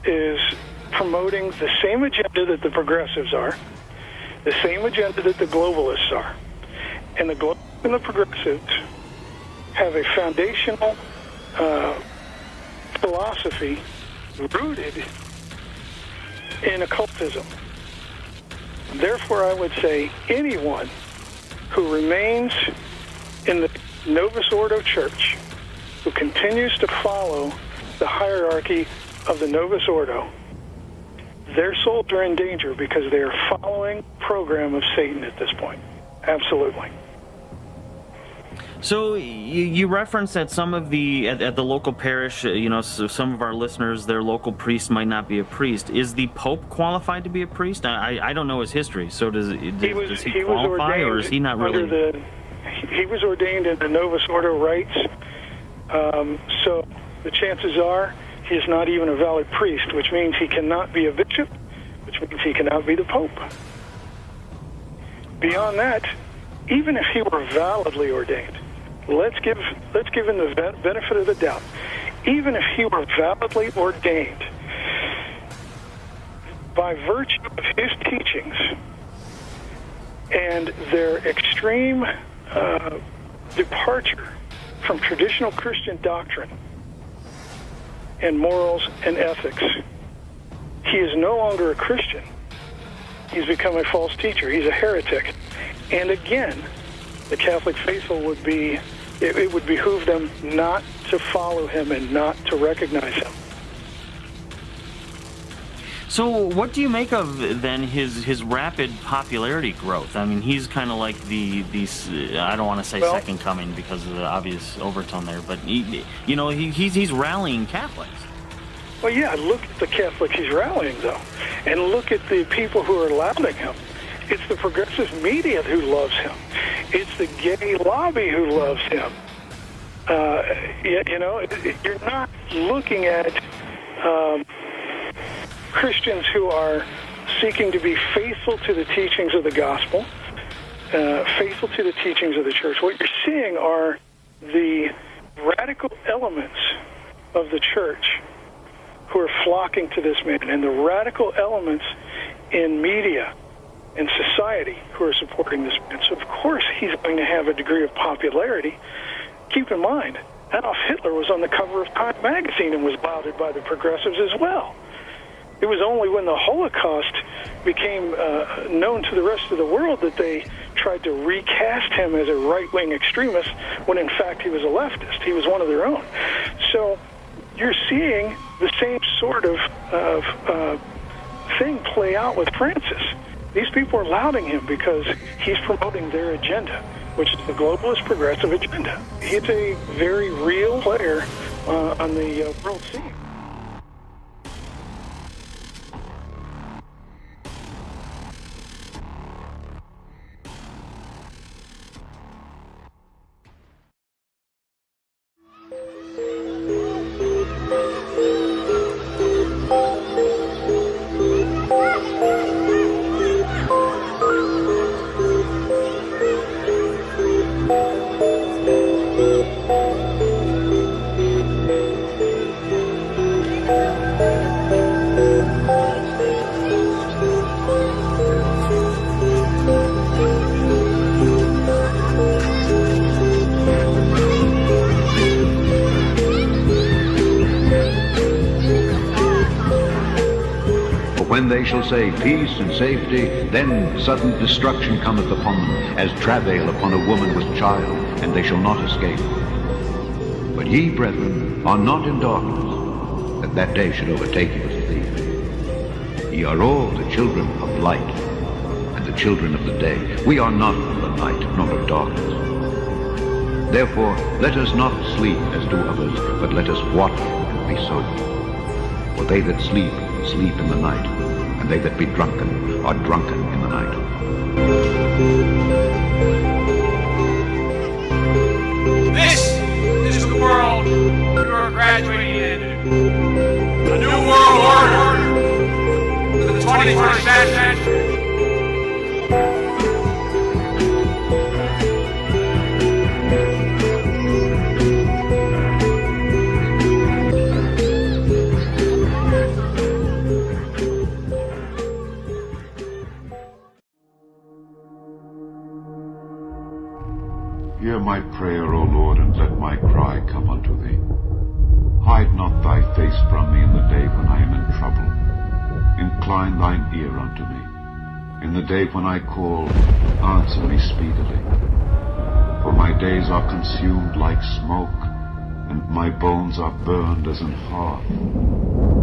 is promoting the same agenda that the progressives are, the same agenda that the globalists are. And the globalists and the progressives have a foundational philosophy rooted in occultism. Therefore, I would say anyone who remains in the Novus Ordo Church, who continues to follow the hierarchy of the Novus Ordo, their souls are in danger because they are following the program of Satan at this point. Absolutely. So you referenced that some of the at the local parish, so some of our listeners, their local priest might not be a priest. Is the Pope qualified to be a priest? I don't know his history. So does he qualify, or is he not really? He was ordained in the Novus Ordo rites. So the chances are he is not even a valid priest, which means he cannot be a bishop, which means he cannot be the Pope. Beyond that, even if he were validly ordained, let's give him the benefit of the doubt. Even if he were validly ordained, by virtue of his teachings and their extreme departure from traditional Christian doctrine and morals and ethics, he is no longer a Christian. He's become a false teacher. He's a heretic. And again, the Catholic faithful it would behoove them not to follow him and not to recognize him. So what do you make of then his rapid popularity growth? I mean, he's kind of like the I don't want to say second coming because of the obvious overtone there, but he's rallying Catholics. Well, yeah, look at the Catholics he's rallying, though, and look at the people who are lauding him. It's the progressive media who loves him. It's the gay lobby who loves him. You're not looking at Christians who are seeking to be faithful to the teachings of the gospel, faithful to the teachings of the church. What you're seeing are the radical elements of the church who are flocking to this man, and the radical elements in media and society who are supporting this man. So, of course, he's going to have a degree of popularity. Keep in mind, Adolf Hitler was on the cover of Time magazine and was lauded by the progressives as well. It was only when the Holocaust became known to the rest of the world that they tried to recast him as a right-wing extremist when, in fact, he was a leftist. He was one of their own. So you're seeing the same sort of thing play out with Francis. These people are lauding him because he's promoting their agenda, which is the globalist progressive agenda. He's a very real player on the world scene. When they shall say peace and safety, then sudden destruction cometh upon them, as travail upon a woman with child, and they shall not escape. But ye, brethren, are not in darkness, that that day should overtake you as a thief. Ye are all the children of light, and the children of the day. We are not of the night, nor of darkness. Therefore, let us not sleep as do others, but let us watch and be sober. For they that sleep, sleep in the night, and they that be drunken are drunken in the night. This is the world you are graduating into. A new world order for the 21st century. Hear my prayer, O Lord, and let my cry come unto thee. Hide not thy face from me in the day when I am in trouble. Incline thine ear unto me. In the day when I call, answer me speedily. For my days are consumed like smoke, and my bones are burned as an hearth.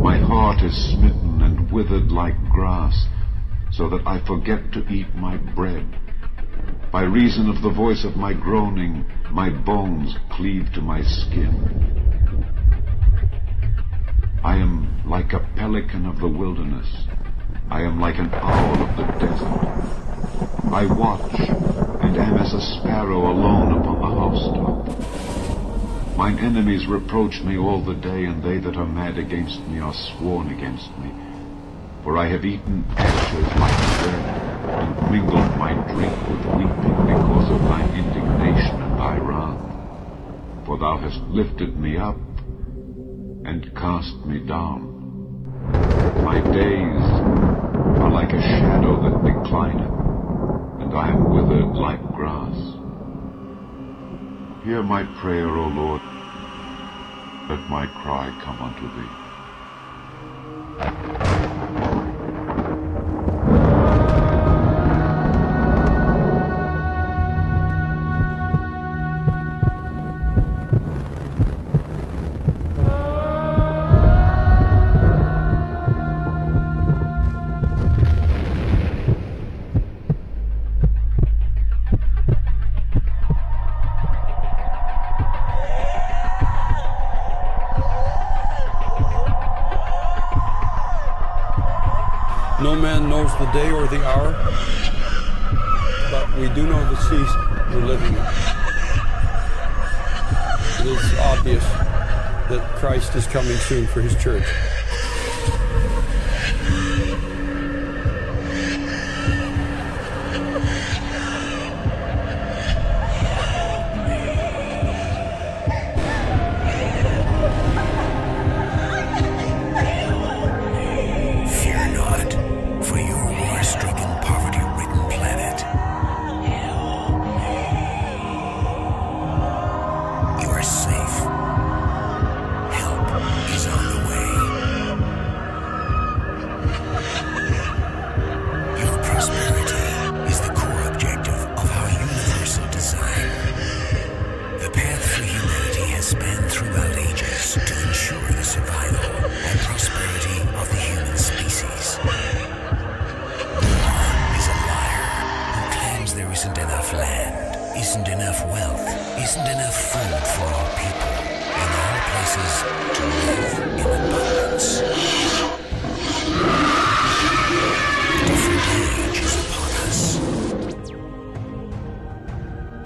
My heart is smitten and withered like grass, so that I forget to eat my bread. By reason of the voice of my groaning, my bones cleave to my skin. I am like a pelican of the wilderness. I am like an owl of the desert. I watch, and am as a sparrow alone upon the housetop. Mine enemies reproach me all the day, and they that are mad against me are sworn against me. For I have eaten ashes like bread, and mingled my drink with weeping because of thine indignation and thy wrath. For thou hast lifted me up, and cast me down. My days are like a shadow that declineth, and I am withered like grass. Hear my prayer, O Lord, let my cry come unto thee. knows the day or the hour, but we do know the season we're living in. It is obvious that Christ is coming soon for his church.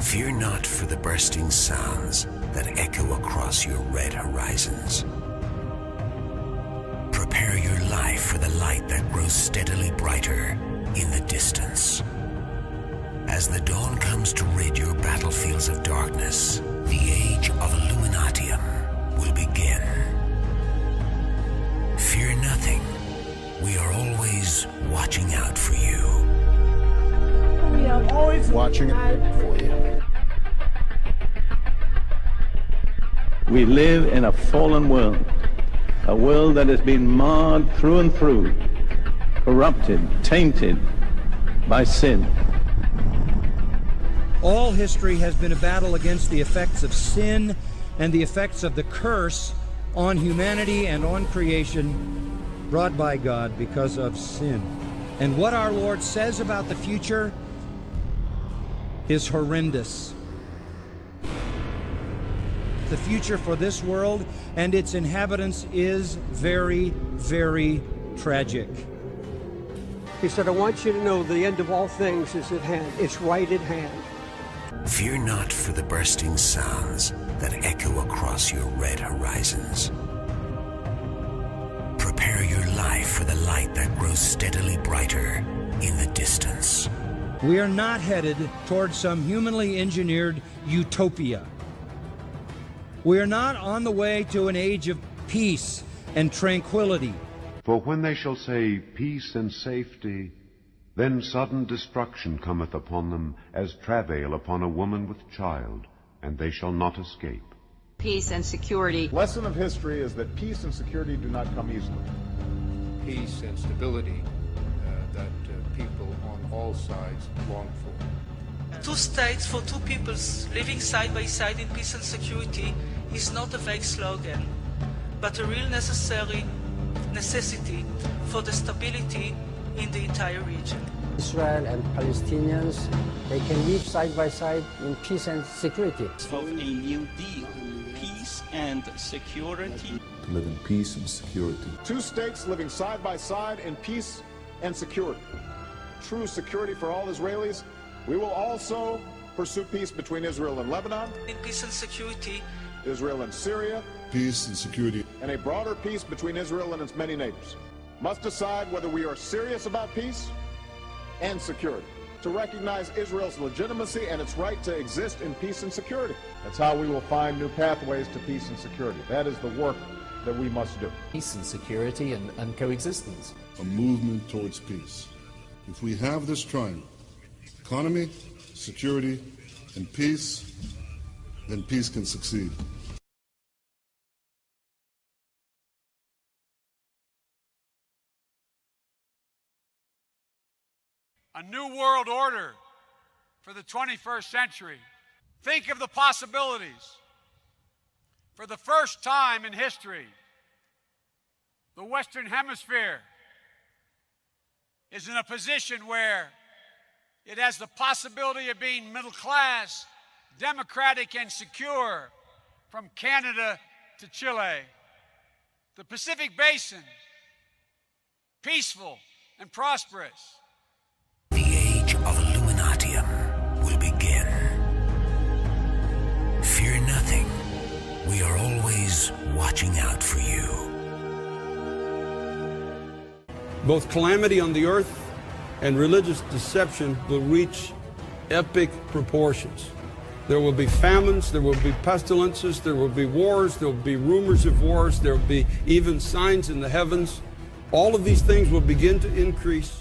Fear not for the bursting sounds that echo across your red horizons. Prepare your life for the light that grows steadily brighter in the distance. As the dawn comes to rid your battlefields of darkness, the age of Illuminatium will begin. Fear nothing. We are always watching out for you. We are always watching out for you. We live in a fallen world, a world that has been marred through and through, corrupted, tainted by sin. All history has been a battle against the effects of sin and the effects of the curse on humanity and on creation brought by God because of sin. And what our Lord says about the future is horrendous. The future for this world and its inhabitants is very, very tragic. He said, I want you to know the end of all things is at hand. It's right at hand. Fear not for the bursting sounds that echo across your red horizons. Prepare your life for the light that grows steadily brighter in the distance. We are not headed towards some humanly engineered utopia. We are not on the way to an age of peace and tranquility. For when they shall say peace and safety, then sudden destruction cometh upon them, as travail upon a woman with child, and they shall not escape. Peace and security. Lesson of history is that peace and security do not come easily. Peace and stability that people on all sides long for. Two states for two peoples living side by side in peace and security is not a vague slogan, but a real necessity for the stability in the entire region. Israel and Palestinians, they can live side by side in peace and security. Of a new deal, peace and security. To live in peace and security. Two states living side by side in peace and security. True security for all Israelis. We will also pursue peace between Israel and Lebanon. In peace and security. Israel and Syria. Peace and security. And a broader peace between Israel and its many neighbors. Must decide whether we are serious about peace and security. To recognize Israel's legitimacy and its right to exist in peace and security. That's how we will find new pathways to peace and security. That is the work that we must do. Peace and security and coexistence. A movement towards peace. If we have this triangle, economy, security, and peace, then peace can succeed. A new world order for the 21st century. Think of the possibilities. For the first time in history, the Western Hemisphere is in a position where it has the possibility of being middle class, democratic, and secure from Canada to Chile. The Pacific Basin, peaceful, and prosperous. The age of Illuminatium will begin. Fear nothing. We are always watching out for you. Both calamity on the earth and religious deception will reach epic proportions. There will be famines, there will be pestilences, there will be wars, there will be rumors of wars, there will be even signs in the heavens. All of these things will begin to increase.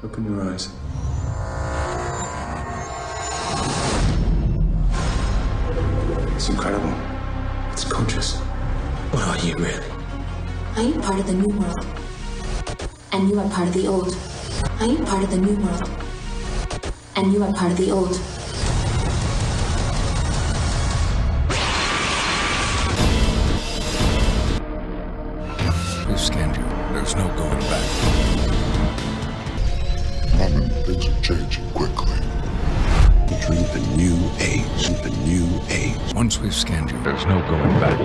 Open your eyes. It's incredible. It's conscious. What are you really? I am part of the new world. And you are part of the old. I am part of the new world. And you are part of the old. We've scanned you. There's no going back. Robin, things are changing quickly. Entering the new age. The new age. Once we've scanned you, there's no going back.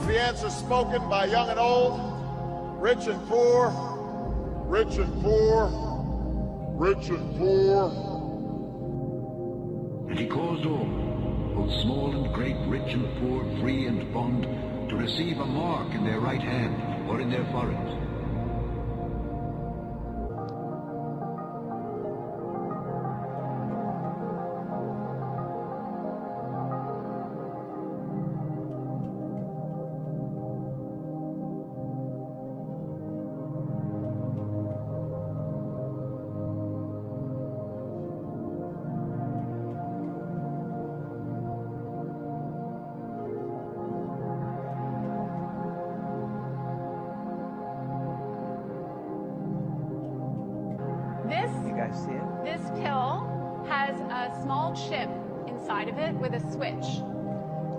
The answer spoken by young and old, rich and poor, rich and poor, rich and poor. And he caused all, both small and great, rich and poor, free and bond, to receive a mark in their right hand or in their foreheads. This pill has a small chip inside of it with a switch.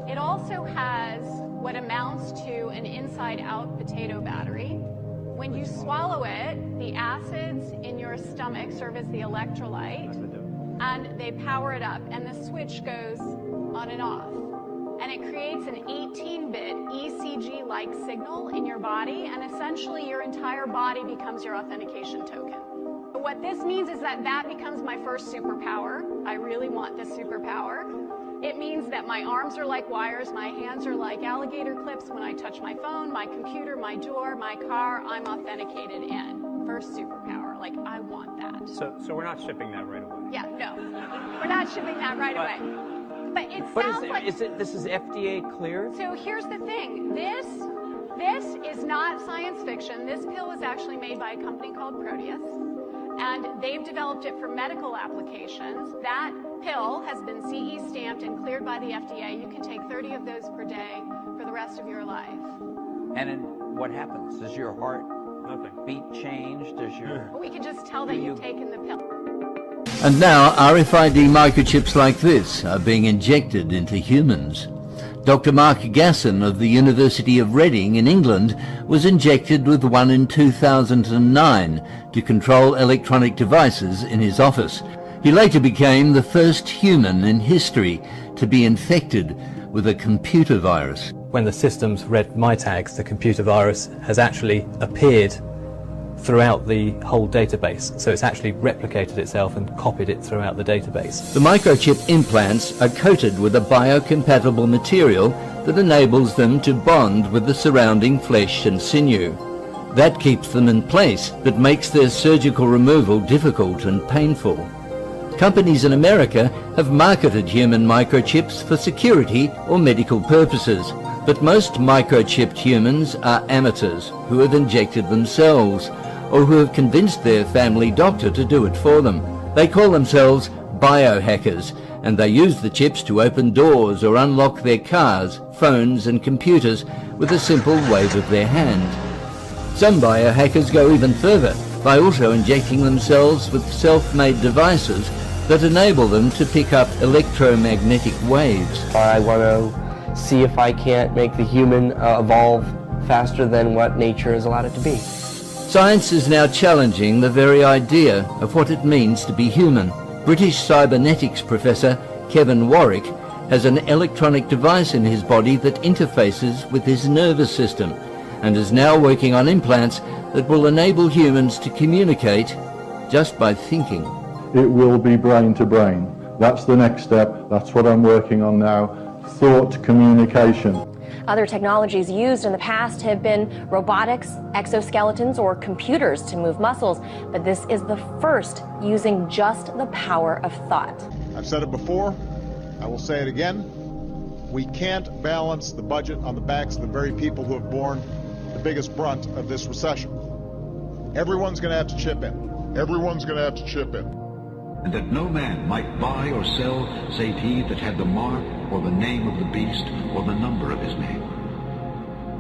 It also has what amounts to an inside-out potato battery. When you swallow it, the acids in your stomach serve as the electrolyte, and they power it up, and the switch goes on and off. And it creates an 18-bit ECG-like signal in your body, and essentially your entire body becomes your authentication token. But what this means is that that becomes my first superpower. I really want this superpower. It means that my arms are like wires, my hands are like alligator clips. When I touch my phone, my computer, my door, my car, I'm authenticated in. First superpower. Like, I want that. So we're not shipping that right away. Yeah, no. We're not shipping that right away. But it sounds like... This is FDA cleared? So here's the thing. This is not science fiction. This pill was actually made by a company called Proteus. And they've developed it for medical applications. That pill has been CE stamped and cleared by the FDA. You can take 30 of those per day for the rest of your life. And then what happens? Does your heart beat change? Does your... We can just tell that you've taken the pill. And now RFID microchips like this are being injected into humans. Dr. Mark Gasson of the University of Reading in England was injected with one in 2009 to control electronic devices in his office. He later became the first human in history to be infected with a computer virus. When the systems read my tags, the computer virus has actually appeared throughout the whole database. So it's actually replicated itself and copied it throughout the database. The microchip implants are coated with a biocompatible material that enables them to bond with the surrounding flesh and sinew. That keeps them in place, but makes their surgical removal difficult and painful. Companies in America have marketed human microchips for security or medical purposes, but most microchipped humans are amateurs who have injected themselves, or who have convinced their family doctor to do it for them. They call themselves biohackers, and they use the chips to open doors or unlock their cars, phones and computers with a simple wave of their hand. Some biohackers go even further by also injecting themselves with self-made devices that enable them to pick up electromagnetic waves. I want to see if I can't make the human evolve faster than what nature has allowed it to be. Science is now challenging the very idea of what it means to be human. British cybernetics professor Kevin Warwick has an electronic device in his body that interfaces with his nervous system and is now working on implants that will enable humans to communicate just by thinking. It will be brain to brain. That's the next step. That's what I'm working on now. Thought communication. Other technologies used in the past have been robotics, exoskeletons, or computers to move muscles, but this is the first using just the power of thought. I've said it before, I will say it again. We can't balance the budget on the backs of the very people who have borne the biggest brunt of this recession. Everyone's going to have to chip in. Everyone's going to have to chip in. And that no man might buy or sell save he that had the mark or the name of the beast or the number of his name.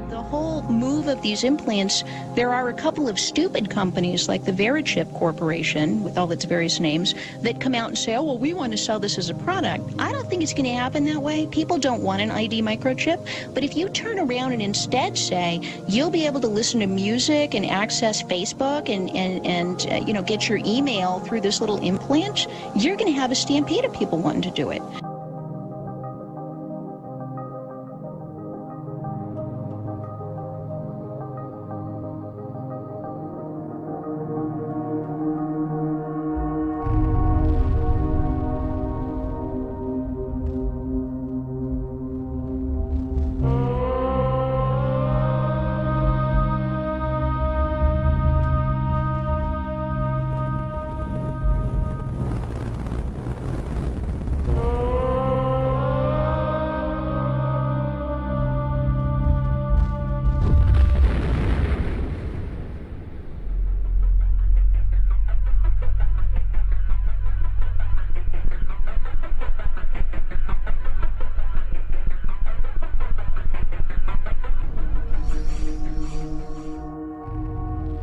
The whole move of these implants, there are a couple of stupid companies like the Verichip Corporation, with all its various names, that come out and say, oh, well, we want to sell this as a product. I don't think it's going to happen that way. People don't want an ID microchip. But if you turn around and instead say, you'll be able to listen to music and access Facebook and you know, get your email through this little implant, you're going to have a stampede of people wanting to do it.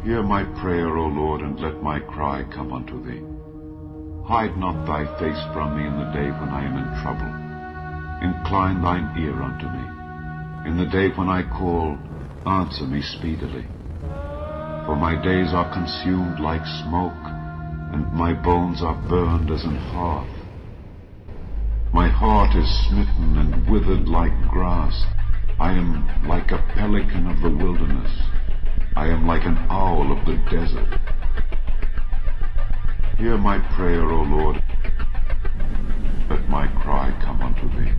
Hear my prayer, O Lord, and let my cry come unto thee. Hide not thy face from me in the day when I am in trouble. Incline thine ear unto me. In the day when I call, answer me speedily. For my days are consumed like smoke, and my bones are burned as an hearth. My heart is smitten and withered like grass. I am like a pelican of the wilderness. I am like an owl of the desert. Hear my prayer, O Lord. Let my cry come unto thee.